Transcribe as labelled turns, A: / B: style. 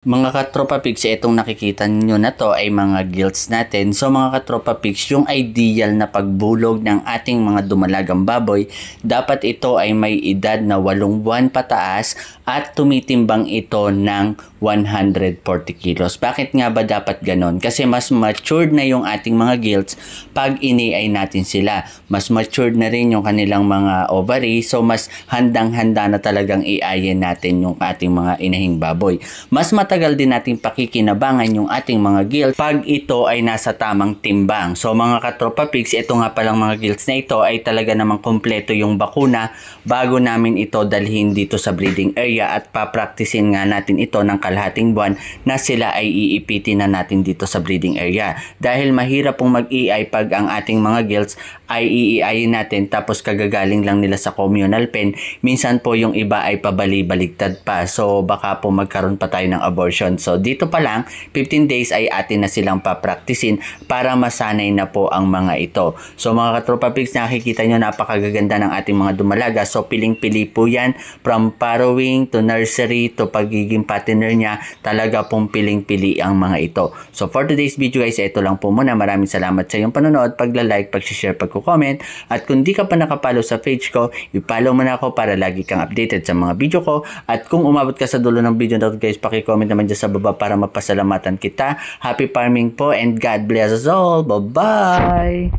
A: Mga katropa pigs, itong nakikita nyo na to ay mga gilts natin. So mga katropa pigs, yung ideal na pagbulog ng ating mga dumalagang baboy, dapat ito ay may edad na 8 buwan pataas at tumitimbang ito ng 140 kilos. Bakit nga ba dapat ganon? Kasi mas matured na yung ating mga gilts pag ini-ay natin sila. Mas matured na rin yung kanilang mga ovary. So mas handang-handa na talagang i-ayin natin yung ating mga inahing baboy. Mas matagal din natin pakikinabangan yung ating mga gilts pag ito ay nasa tamang timbang. So mga katropa pigs, ito nga palang mga gilts na ito ay talaga namang kompleto yung bakuna bago namin ito dalhin dito sa breeding area at papraktisin nga natin ito ng kalahating buwan na sila ay iipitin na natin dito sa breeding area. Dahil mahirap pong mag-EI pag ang ating mga gilts ay iiayin natin tapos kagagaling lang nila sa communal pen. Minsan po yung iba ay pabali-baligtad pa. So baka po magkaroon pa tayo ng abortion. So dito pa lang 15 days ay atin na silang papraktisin para masanay na po ang mga ito. So mga katropa pigs, nakikita nyo napakagaganda ng ating mga dumalaga. So piling-pili po yan from farrowing to nursery to pagiging patiner niya. Talaga pong piling-pili ang mga ito. So for today's video guys, ito lang po muna. Maraming salamat sa iyong panonood, pagla-like, pag-share, pag-comment. At kung di ka pa nakapalo sa page ko, i-follow mo na ako para lagi kang updated sa mga video ko. At kung umabot ka sa dulo ng video na ito guys, paki-comment naman dyan sa baba para mapasalamatan kita. Happy farming po and God bless us all. Bye-bye!